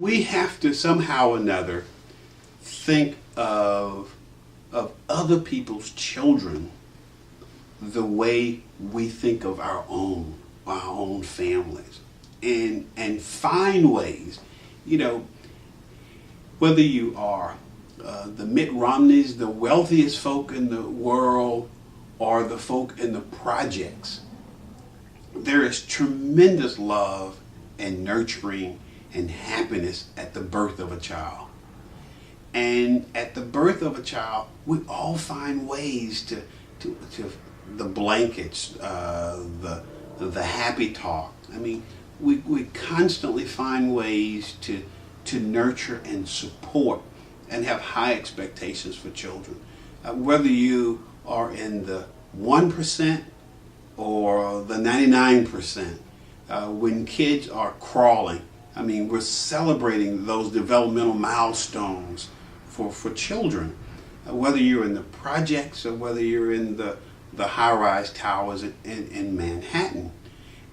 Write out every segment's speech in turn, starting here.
We have to somehow or another think of other people's children the way we think of our own families, and find ways, whether you are the Mitt Romneys, the wealthiest folk in the world, or the folk in the projects, there is tremendous love and nurturing and happiness at the birth of a child. And at the birth of a child, we all find ways to the blankets, the happy talk. I mean, we constantly find ways to nurture and support and have high expectations for children. Whether you are in the 1% or the 99%, when kids are crawling, I mean, we're celebrating those developmental milestones for children, whether you're in the projects or whether you're in the high-rise towers in Manhattan.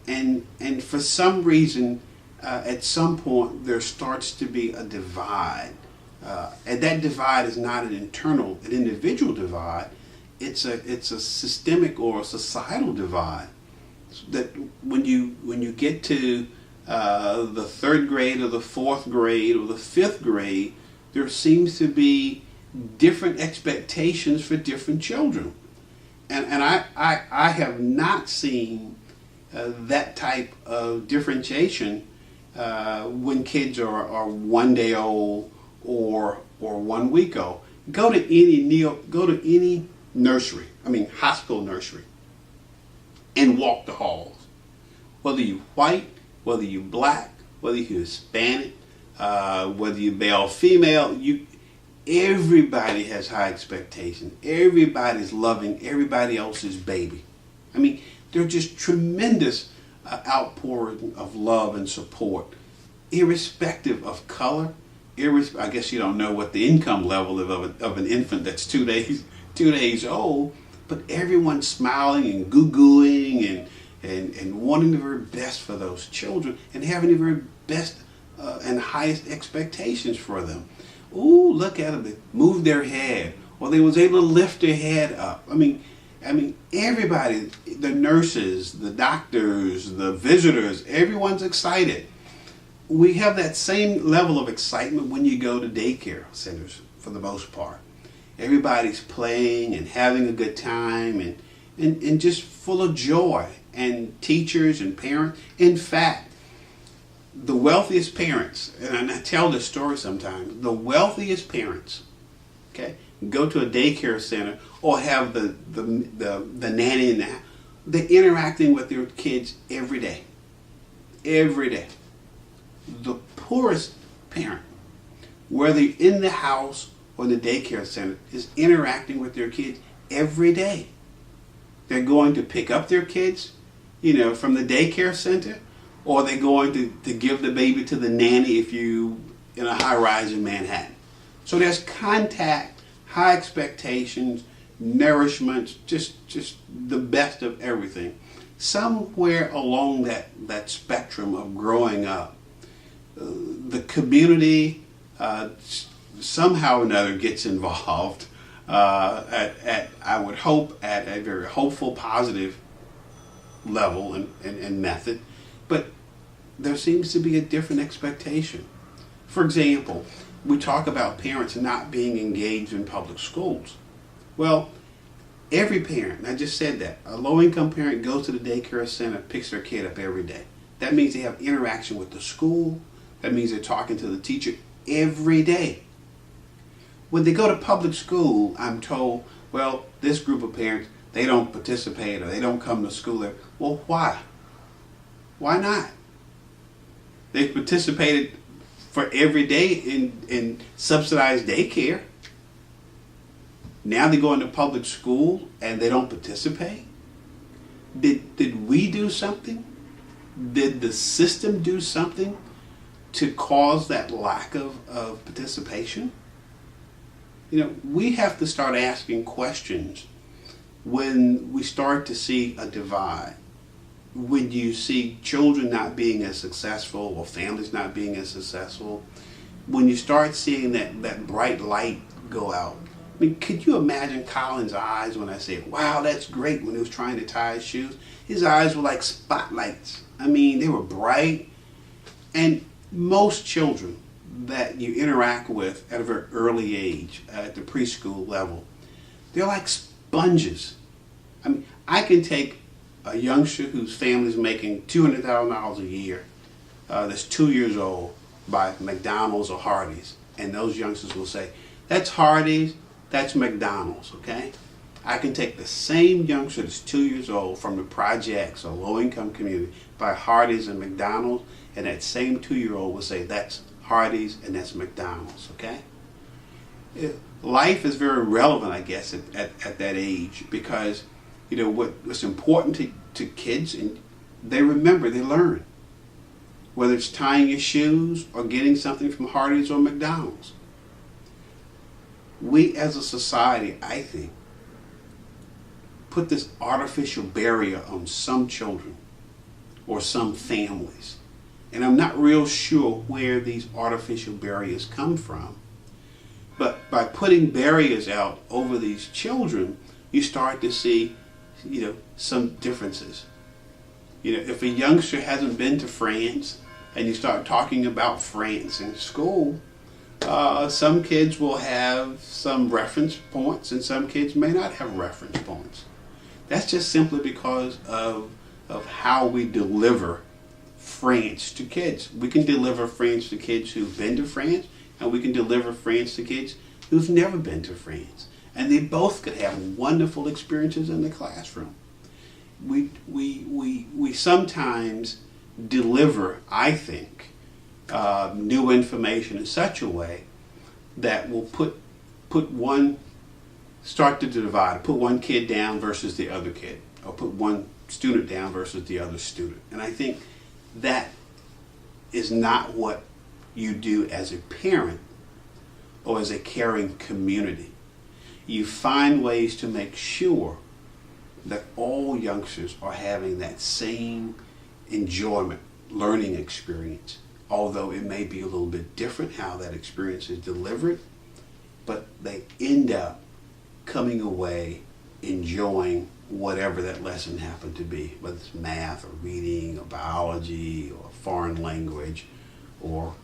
And for some reason, at some point, there starts to be a divide. And that divide is not an individual divide. It's a systemic or a societal divide. That when you get to the third grade or the fourth grade or the fifth grade, there seems to be different expectations for different children. And I have not seen that type of differentiation when kids are 1 day old or 1 week old. Go to any nursery, high school nursery, and walk the halls. Whether you white, whether you black, whether you Hispanic, whether you male, female, everybody has high expectations. Everybody's loving everybody else's baby. They're just tremendous outpouring of love and support, irrespective of color. I guess you don't know what the income level of an infant that's 2 days old, but everyone's smiling and goo-gooing and wanting the very best for those children and having the very best and highest expectations for them. Ooh, look at them, they moved their head, or they was able to lift their head up. Everybody, the nurses, the doctors, the visitors, everyone's excited. We have that same level of excitement when you go to daycare centers for the most part. Everybody's playing and having a good time and just full of joy. And teachers and parents, in fact, the wealthiest parents, and I tell this story sometimes, the wealthiest parents, okay, go to a daycare center or have the nanny in the house. They're interacting with their kids every day. Every day. The poorest parent, whether in the house or the daycare center, is interacting with their kids every day. They're going to pick up their kids, from the daycare center, or they're going to give the baby to the nanny if you in a high rise in Manhattan. So there's contact, high expectations, nourishment, just the best of everything. Somewhere along that spectrum of growing up, the community somehow or another gets involved I would hope at a very hopeful, positive level and method, but there seems to be a different expectation. For example, we talk about parents not being engaged in public schools. Well, every parent, I just said that, a low-income parent goes to the daycare center, picks their kid up every day. That means they have interaction with the school. That means they're talking to the teacher every day. When they go to public school, I'm told, well, this group of parents, they don't participate or they don't come to school. Well, why? Why not? They participated for every day in subsidized daycare. Now they go into public school and they don't participate? Did we do something? Did the system do something to cause that lack of participation? We have to start asking questions when we start to see a divide. when you see children not being as successful or families not being as successful, when you start seeing that bright light go out. I mean, could you imagine Colin's eyes when I said, wow, that's great, when he was trying to tie his shoes? His eyes were like spotlights. I mean, they were bright. And most children that you interact with at a very early age, at the preschool level, they're like sponges. I mean, I can take a youngster whose family's making $200,000 a year, that's 2 years old, by McDonald's or Hardee's, and those youngsters will say, that's Hardee's, that's McDonald's, okay? I can take the same youngster that's 2 years old from the projects or low-income community by Hardee's and McDonald's, and that same 2-year-old will say, that's Hardee's and that's McDonald's, okay? Life is very relevant, I guess, at that age, because you know what's important to kids, and they remember, they learn. Whether it's tying your shoes or getting something from Hardee's or McDonald's. We as a society, I think, put this artificial barrier on some children or some families. And I'm not real sure where these artificial barriers come from. But by putting barriers out over these children, you start to see, you know, some differences. You know, if a youngster hasn't been to France and you start talking about France in school, some kids will have some reference points and some kids may not have reference points. That's just simply because of how we deliver France to kids. We can deliver France to kids who've been to France, and we can deliver France to kids who've never been to France. And they both could have wonderful experiences in the classroom. We sometimes deliver, I think, new information in such a way that will start to divide, put one kid down versus the other kid, or put one student down versus the other student. And I think that is not what you do as a parent or as a caring community. You find ways to make sure that all youngsters are having that same enjoyment, learning experience, although it may be a little bit different how that experience is delivered, but they end up coming away enjoying whatever that lesson happened to be, whether it's math or reading or biology or foreign language or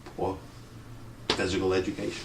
physical education.